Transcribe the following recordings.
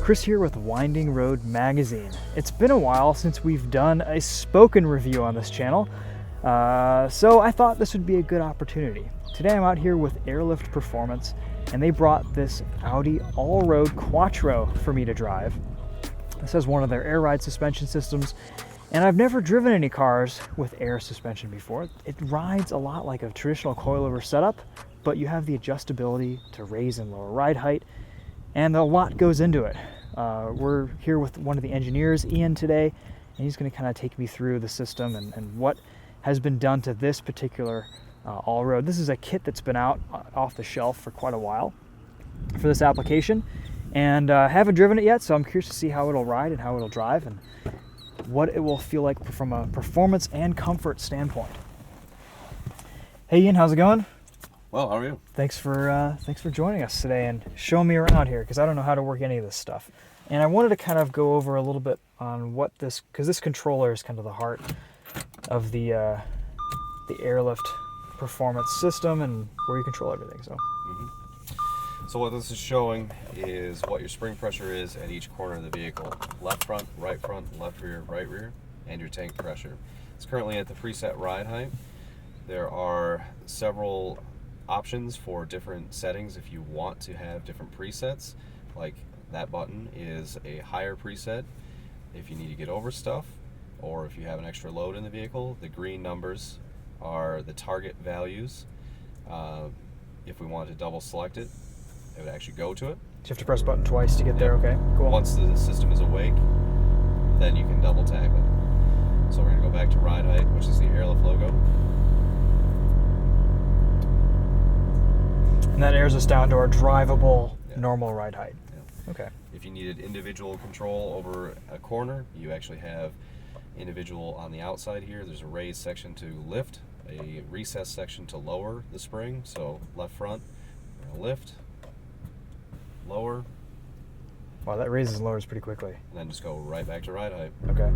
Chris here with Winding Road Magazine. It's been a while since we've done a spoken review on this channel, so I thought this would be a good opportunity. Today I'm out here with Airlift Performance, and they brought this Audi Allroad Quattro for me to drive. This is one of their air ride suspension systems, and I've never driven any cars with air suspension before. It rides a lot like a traditional coilover setup, but you have the adjustability to raise and lower ride height, and a lot goes into it. We're here with one of the engineers, Ian, today, and he's going to kind of take me through the system and what has been done to this particular Allroad. This is a kit that's been out off the shelf for quite a while for this application, and haven't driven it yet, so I'm curious to see how it'll ride and how it'll drive and what it will feel like from a performance and comfort standpoint. Hey Ian, how's it going? Well, how are you? Thanks for joining us today and showing me around here, because I don't know how to work any of this stuff. And I wanted to kind of go over a little bit on what this, because this controller is kind of the heart of the Airlift Performance system and where you control everything. So what this is showing is what your spring pressure is at each corner of the vehicle. Left front, left rear, right rear, and your tank pressure. It's currently at the preset ride height. There are several options for different settings if you want to have different presets. Like that button is a higher preset if you need to get over stuff, or if you have an extra load in the vehicle. The green numbers are the target values. If we want to double select it, it would actually go to it. So you have to press the button twice to get there. Okay, cool. Once the system is awake, then you can double tap it. So we're going to go back to ride height, which is the Airlift logo. And that airs us down to our drivable normal ride height. Yeah. Okay. If you needed individual control over a corner, you actually have individual on the outside here. There's a raised section to lift, a recessed section to lower the spring. So left front, we're going to lift, lower. Wow, that raises and lowers pretty quickly. And then just go right back to ride height. Okay.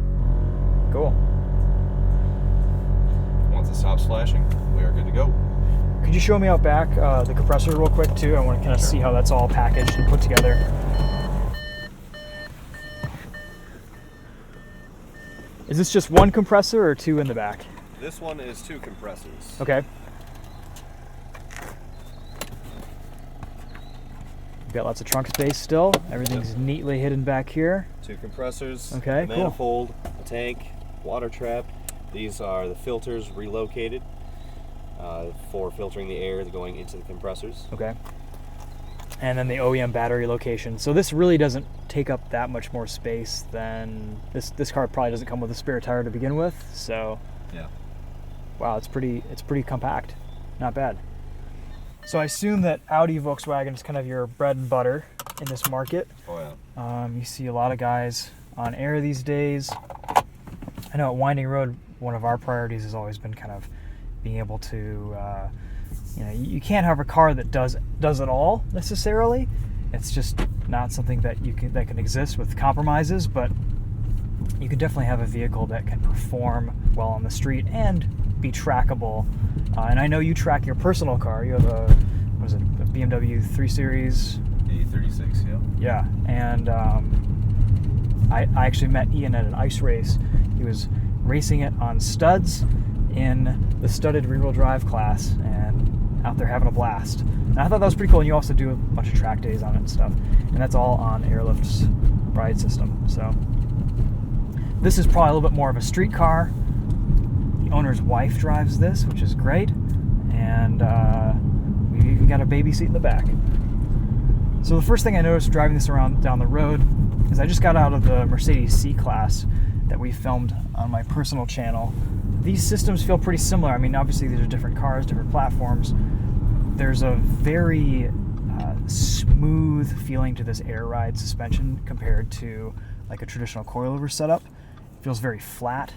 Cool. Once it stops flashing, we are good to go. Could you show me out back the compressor real quick too? I want to kind of see how that's all packaged and put together. Is this just one compressor or two in the back? This one is 2 compressors. Okay. We've got lots of trunk space still. Everything's neatly hidden back here. 2 compressors. Okay, a cool. manifold, a tank, water trap. These are the filters relocated for filtering the air going into the compressors. Okay. And then the OEM battery location. So this really doesn't take up that much more space than this car probably doesn't come with a spare tire to begin with. So yeah. Wow, it's pretty compact. Not bad. So I assume that Audi Volkswagen is kind of your bread and butter in this market. Oh yeah. You see a lot of guys on air these days. I know at Winding Road, one of our priorities has always been kind of being able to, you can't have a car that does it all necessarily. It's just not something that that can exist with compromises, but you can definitely have a vehicle that can perform well on the street and be trackable. And I know you track your personal car. You have a BMW 3 Series? A36, yeah. Yeah, and I actually met Ian at an ice race. He was racing it on studs in the studded rear-wheel drive class and out there having a blast. And I thought that was pretty cool, and you also do a bunch of track days on it and stuff. And that's all on Airlift's ride system. So this is probably a little bit more of a street car. The owner's wife drives this, which is great. And we even got a baby seat in the back. So the first thing I noticed driving this around down the road is I just got out of the Mercedes C-Class that we filmed on my personal channel. These systems feel pretty similar. I mean, obviously these are different cars, different platforms. There's a very smooth feeling to this air ride suspension compared to like a traditional coilover setup. It feels very flat.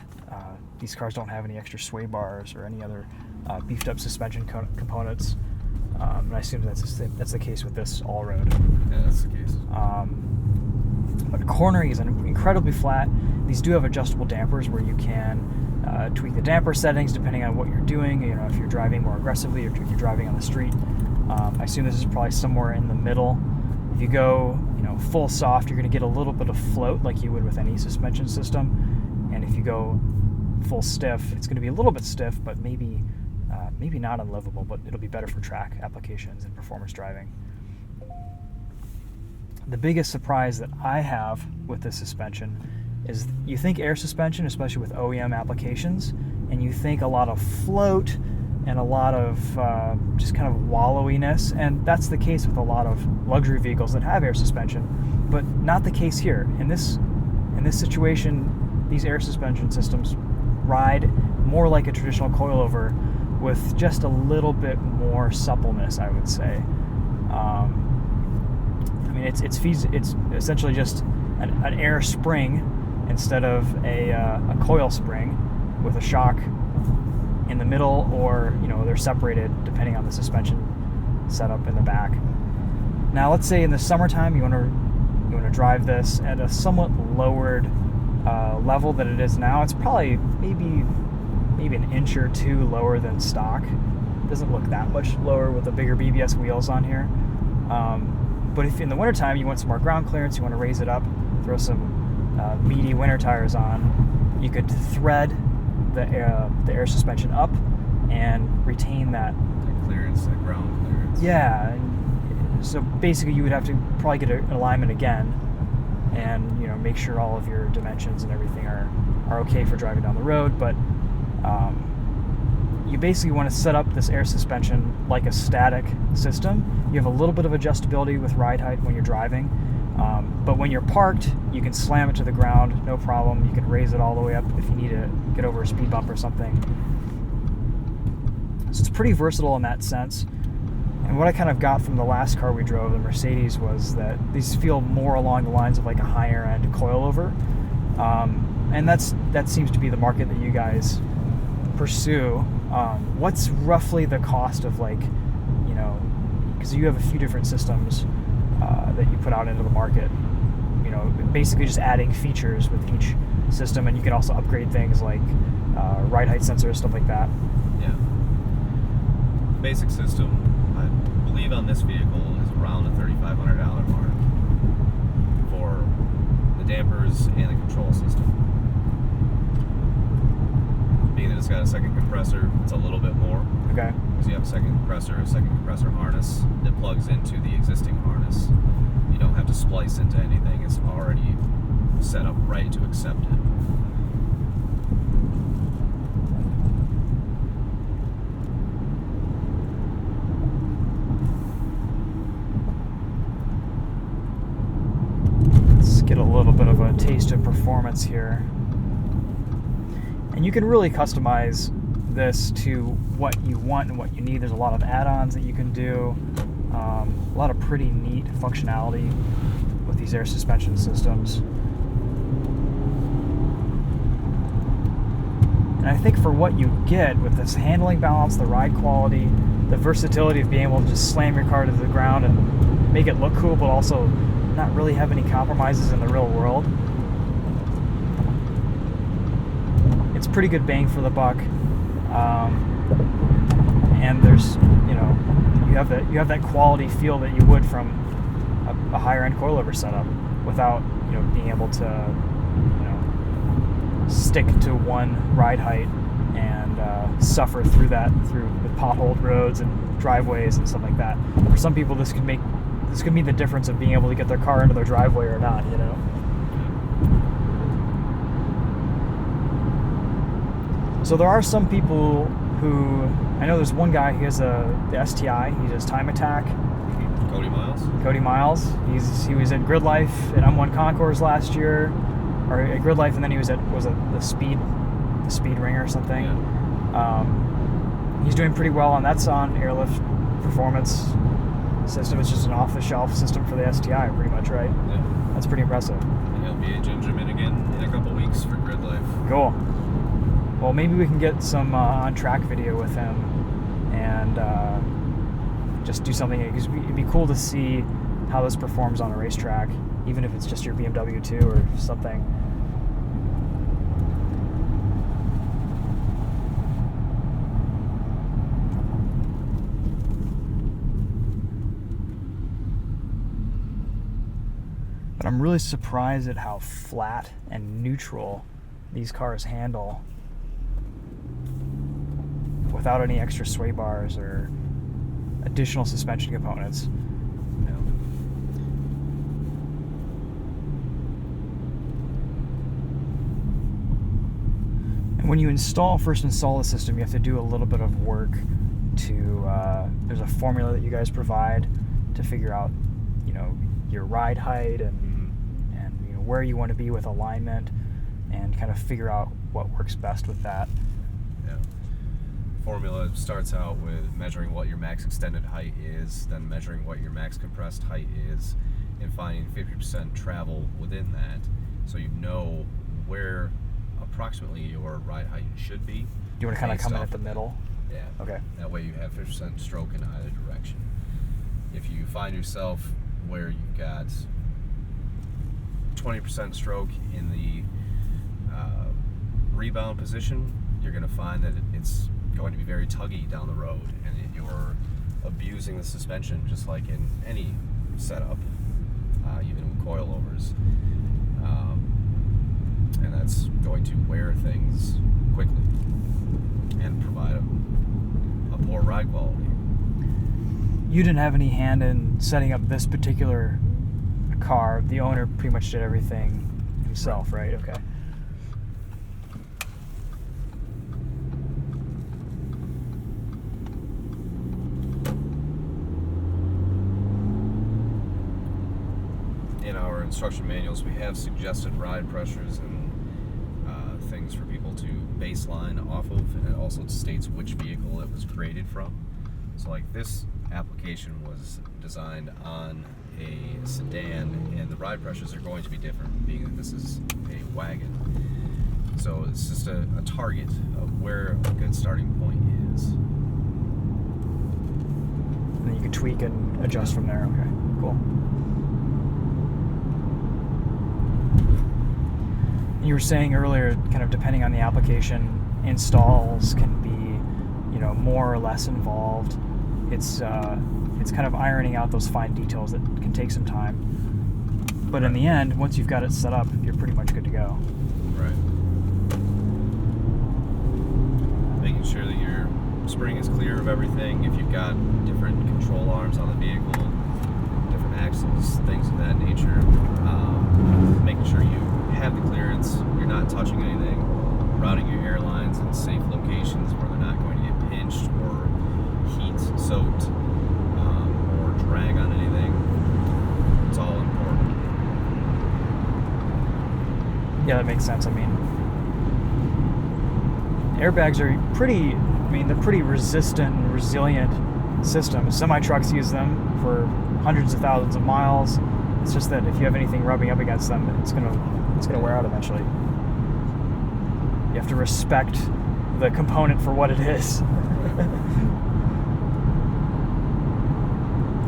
These cars don't have any extra sway bars or any other beefed up suspension components. And I assume that's the case with this Allroad. Yeah, that's the case. But cornering is incredibly flat. These do have adjustable dampers where you can tweak the damper settings depending on what you're doing. You know, if you're driving more aggressively or if you're driving on the street. I assume this is probably somewhere in the middle. If you go, full soft, you're going to get a little bit of float like you would with any suspension system. And if you go full stiff, it's going to be a little bit stiff, but maybe not unlivable, but it'll be better for track applications and performance driving. The biggest surprise that I have with this suspension is you think air suspension, especially with OEM applications, and you think a lot of float and a lot of just kind of wallowiness, and that's the case with a lot of luxury vehicles that have air suspension, but not the case here. In this situation, these air suspension systems ride more like a traditional coilover with just a little bit more suppleness, I would say. It's essentially just an air spring instead of a coil spring with a shock in the middle, or they're separated depending on the suspension setup in the back. Now, let's say in the summertime you want to drive this at a somewhat lowered level than it is now. It's probably maybe an inch or two lower than stock. It doesn't look that much lower with the bigger BBS wheels on here. But if in the wintertime you want some more ground clearance, you want to raise it up, throw some meaty winter tires on, you could thread the air suspension up and retain that clearance, that ground clearance. Yeah. So basically you would have to probably get an alignment again and make sure all of your dimensions and everything are okay for driving down the road. But you basically want to set up this air suspension like a static system. You have a little bit of adjustability with ride height when you're driving, but when you're parked, you can slam it to the ground, no problem. You can raise it all the way up if you need to get over a speed bump or something. So it's pretty versatile in that sense. And what I kind of got from the last car we drove, the Mercedes, was that these feel more along the lines of like a higher end coilover. And that seems to be the market that you guys pursue. What's roughly the cost of because you have a few different systems that you put out into the market, basically just adding features with each system, and you can also upgrade things like ride height sensors, stuff like that. Yeah. The basic system, I believe on this vehicle, is around the $3,500 mark for the dampers and the control system. Being that it's got a second compressor, it's a little bit more. Okay. Because you have a second compressor harness that plugs into the existing harness. You don't have to splice into anything. It's already set up right to accept it. Let's get a little bit of a taste of performance here. And you can really customize this to what you want and what you need. There's a lot of add-ons that you can do, a lot of pretty neat functionality with these air suspension systems. And I think for what you get with this handling balance, the ride quality, the versatility of being able to just slam your car to the ground and make it look cool, but also not really have any compromises in the real world, it's pretty good bang for the buck. And there's, you have that quality feel that you would from a higher end coilover setup without, being able to, stick to one ride height and suffer through with potholed roads and driveways and stuff like that. For some people, this could mean the difference of being able to get their car into their driveway or not, So there are some people who, I know there's one guy, he has the STI, he does Time Attack. Cody Miles. He was at Grid Life at M1 Concours last year, or at Grid Life, and then he was at the Speed Ring or something. Yeah. He's doing pretty well, and that's on Airlift Performance system. It's just an off-the-shelf system for the STI, pretty much, right? Yeah. That's pretty impressive. And he'll be at Gingerman again in a couple weeks for Grid Life. Cool. Well, maybe we can get some on-track video with him and just do something. It'd be cool to see how this performs on a racetrack, even if it's just your BMW 2 or something. But I'm really surprised at how flat and neutral these cars handle without any extra sway bars or additional suspension components. Yeah. And when you first install the system, you have to do a little bit of work there's a formula that you guys provide to figure out, your ride height and where you want to be with alignment, and kind of figure out what works best with that. Yeah. Formula starts out with measuring what your max extended height is, then measuring what your max compressed height is, and finding 50% travel within that, so you know where approximately your ride height should be. You want to kind of come in at the middle? Yeah. Okay. That way you have 50% stroke in either direction. If you find yourself where you've got 20% stroke in the rebound position, you're going to find that it's going to be very tuggy down the road, and you're abusing the suspension just like in any setup, even with coilovers, and that's going to wear things quickly and provide a poor ride quality. You didn't have any hand in setting up this particular car. The owner pretty much did everything himself, right? Okay. In our instruction manuals, we have suggested ride pressures and things for people to baseline off of, and it also states which vehicle it was created from. So like this application was designed on a sedan, and the ride pressures are going to be different, being that this is a wagon. So it's just a target of where a good starting point is. And then you can tweak and adjust from there. Okay, cool. You were saying earlier, kind of depending on the application, installs can be, more or less involved. It's kind of ironing out those fine details that can take some time. But in the end, once you've got it set up, you're pretty much good to go. Right. Making sure that your spring is clear of everything. If you've got different control arms on the vehicle, different axles, things of that nature, making sure you have the clearance, you're not touching anything, routing your airlines in safe locations where they're not going to get pinched or heat soaked, or drag on anything. It's all important. Yeah, that makes sense. I mean, airbags are they're pretty resistant and resilient systems. Semi-trucks use them for hundreds of thousands of miles. It's just that if you have anything rubbing up against them, it's gonna wear out eventually. You have to respect the component for what it is.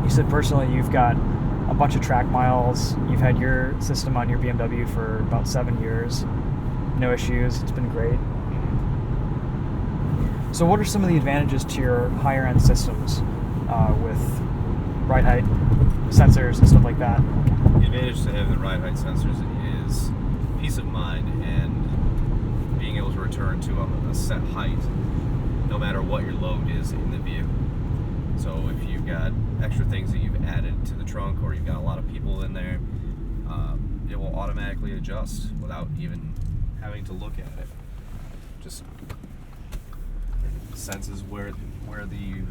You said personally you've got a bunch of track miles. You've had your system on your BMW for about 7 years. No issues. It's been great. So what are some of the advantages to your higher end systems with ride height sensors and stuff like that? The advantage to having the ride height sensors is peace of mind and being able to return to a set height no matter what your load is in the vehicle. So if you've got extra things that you've added to the trunk, or you've got a lot of people in there, it will automatically adjust without even having to look at it. Just senses where the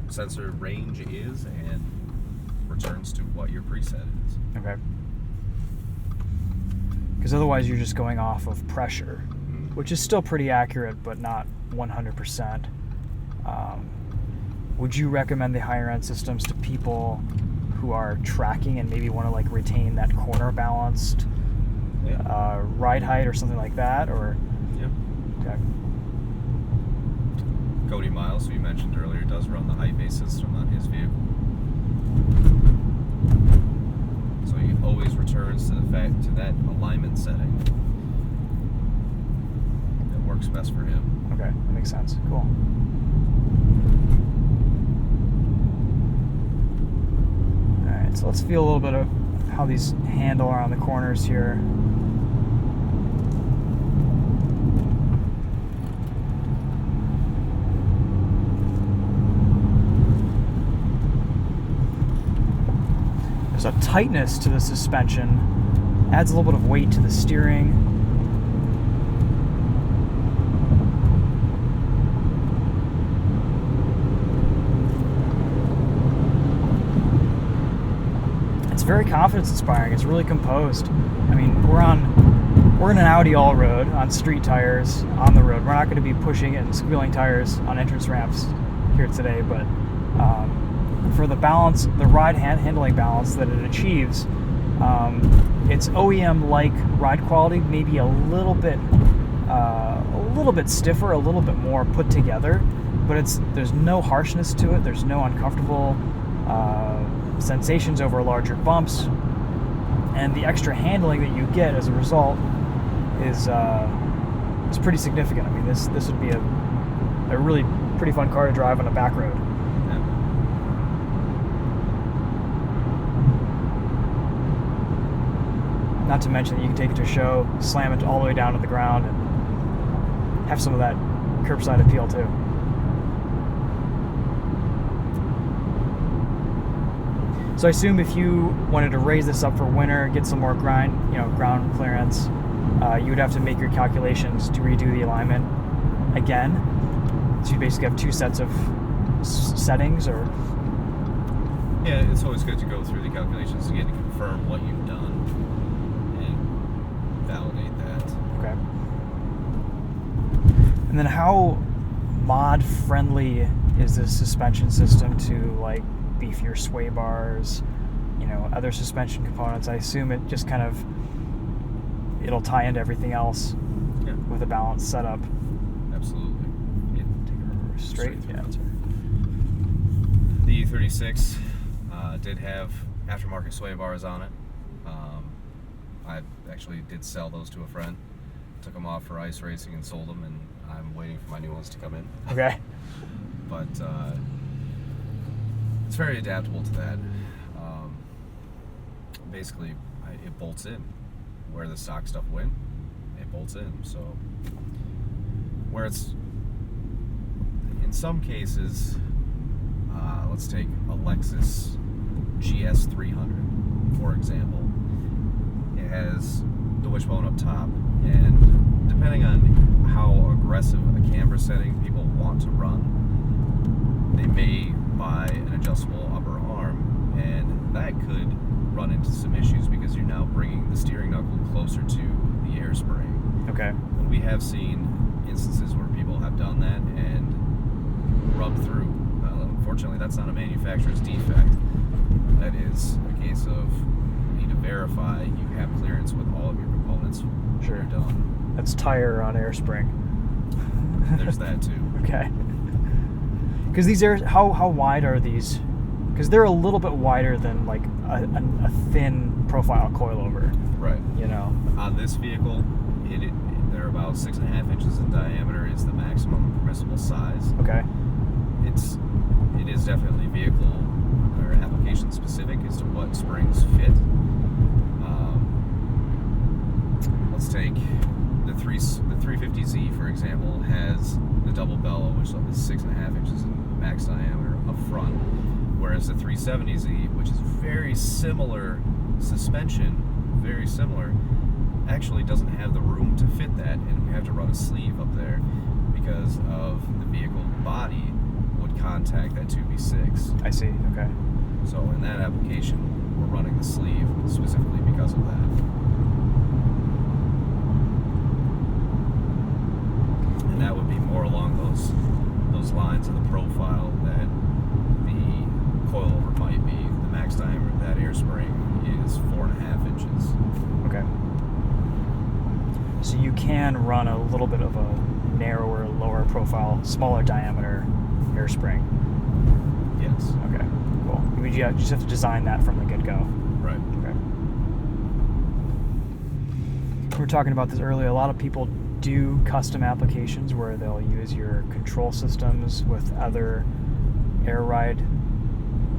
sensor range is and returns to what your preset is. Okay. Because otherwise you're just going off of pressure, which is still pretty accurate, but not 100%. Would you recommend the higher end systems to people who are tracking and maybe want to retain that corner balanced ride height or something like that? Or Yeah. okay. Cody Miles, who you mentioned earlier, does run the height-based system on his vehicle. So he always returns to that alignment setting that works best for him. Okay, that makes sense. Cool. All right, so let's feel a little bit of how these handle around the corners here. There's a tightness to the suspension, adds a little bit of weight to the steering. It's very confidence inspiring. It's really composed. I mean, we're in an Audi Allroad on street tires on the road. We're not going to be pushing it and squealing tires on entrance ramps here today, but for the balance, the ride handling balance that it achieves, it's OEM-like ride quality, maybe a little bit stiffer, a little bit more put together, but there's no harshness to it. There's no uncomfortable sensations over larger bumps, and the extra handling that you get as a result is pretty significant. I mean, this would be a really pretty fun car to drive on a back road. Not to mention that you can take it to a show, slam it all the way down to the ground, and have some of that curbside appeal too. So I assume if you wanted to raise this up for winter, get some more ground clearance, you would have to make your calculations to redo the alignment again. So you basically have two sets of settings, or? Yeah, it's always good to go through the calculations again to confirm what you've done and validate that. Okay. And then how mod friendly is this suspension system to like beefier sway bars, other suspension components? I assume it just kind of it'll tie into everything else with a balanced setup. Absolutely. Yeah. Take it straight. Yeah. That's right. The E36 did have aftermarket sway bars on it. I actually did sell those to a friend. Took them off for ice racing and sold them, and I'm waiting for my new ones to come in. Okay. But it's very adaptable to that. Basically, it bolts in. Where the stock stuff went, it bolts in. So, where it's, in some cases, let's take a Lexus GS 300, for example. It has the wishbone up top, and depending on how aggressive a camber setting people want to run, they may buy an adjustable upper arm, and that could run into some issues because you're now bringing the steering knuckle closer to the air spring. Okay. And we have seen instances where people have done that and rubbed through. Unfortunately, that's not a manufacturer's defect. That is a case of you need to verify you have clearance with all of your components when you're done. That's tire on air spring. There's that too. Okay. Because these how wide are these? Because they're a little bit wider than like a thin profile coilover. Right. On this vehicle, they're about 6.5 inches in diameter is the maximum permissible size. Okay. It is definitely vehicle or application specific as to what springs fit. Let's take the 350Z, for example, has the double bellow, which is 6.5 inches in max diameter up front, whereas the 370Z, which is very similar suspension, very similar, actually doesn't have the room to fit that, and we have to run a sleeve up there because of the vehicle body would contact that 2B6. I see. Okay. So in that application, we're running the sleeve specifically because of that. And that would be more along those lines of the profile that the coilover might be. The max diameter of that air spring is 4.5 inches. Okay. So you can run a little bit of a narrower, lower profile, smaller diameter air spring. Yes. Okay, cool. You just have to design that from the get-go. Right. Okay. We were talking about this earlier. A lot of people do custom applications where they'll use your control systems with other air ride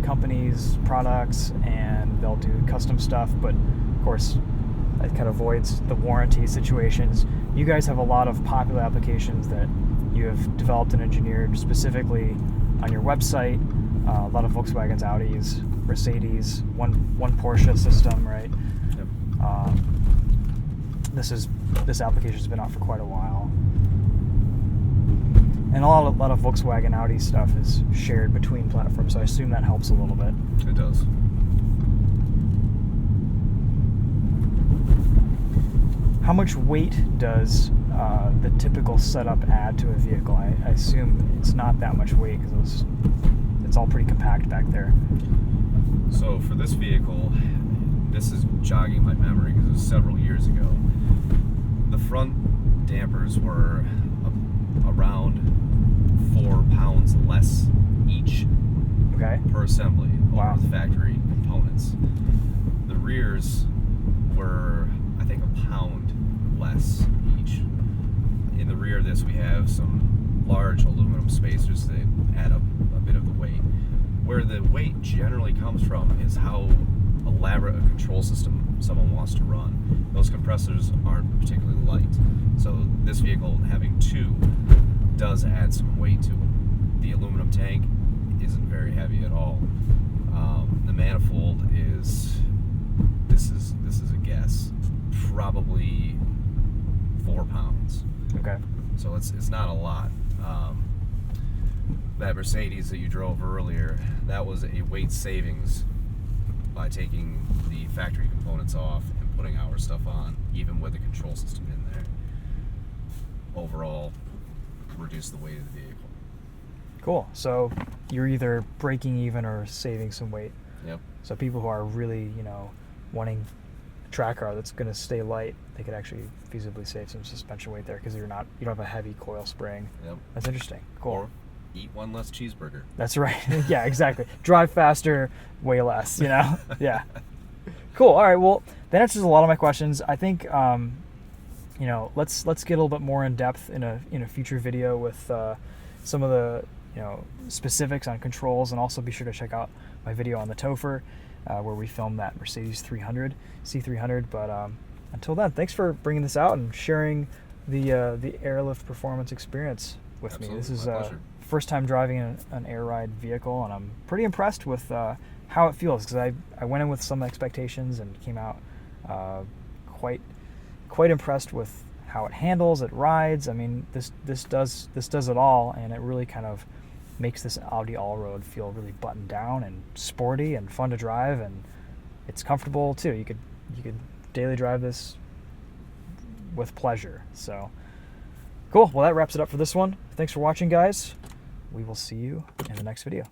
companies' products, and they'll do custom stuff, but of course that kind of avoids the warranty situations. You guys have a lot of popular applications that you have developed and engineered specifically on your website. A lot of Volkswagens, Audis, Mercedes, one Porsche system, right? Yep. This application has been out for quite a while, and a lot of Volkswagen, Audi stuff is shared between platforms, so I assume that helps a little bit. It does. How much weight does the typical setup add to a vehicle? I assume it's not that much weight because it's all pretty compact back there. So for this vehicle, this is jogging my memory because it was several years ago. The front dampers were around 4 pounds less each. Okay. Per assembly. Wow. Over the factory components. The rears were, I think, a pound less each. In the rear of this, we have some large aluminum spacers that add up a bit of the weight. Where the weight generally comes from is how elaborate a control system someone wants to run. Those compressors aren't particularly light, so this vehicle having 2 does add some weight to it. The aluminum tank isn't very heavy at all. The manifold is this is a guess, probably 4 pounds. Okay. So it's not a lot. That Mercedes that you drove earlier, that was a weight savings by taking the factory components off and putting our stuff on, even with the control system in there. Overall, reduce the weight of the vehicle. Cool. So you're either breaking even or saving some weight. Yep. So people who are really, wanting a track car that's going to stay light, they could actually feasibly save some suspension weight there because you don't have a heavy coil spring. Yep. That's interesting. Cool. Or eat one less cheeseburger. That's right. Yeah, exactly. Drive faster, way less, Yeah. Cool. All right. Well, that answers a lot of my questions. I think, let's get a little bit more in depth in a future video with some of the, specifics on controls, and also be sure to check out my video on the Topher, where we filmed that Mercedes C300. But until then, thanks for bringing this out and sharing the airlift performance experience with Absolutely, me. This is my pleasure. First time driving an air ride vehicle, and I'm pretty impressed with how it feels, because I went in with some expectations and came out quite impressed with how it handles, it rides. I mean, this does it all, and it really kind of makes this Audi Allroad feel really buttoned down and sporty and fun to drive, and it's comfortable too. You could daily drive this with pleasure. So cool. Well, that wraps it up for this one. Thanks for watching, guys. We will see you in the next video.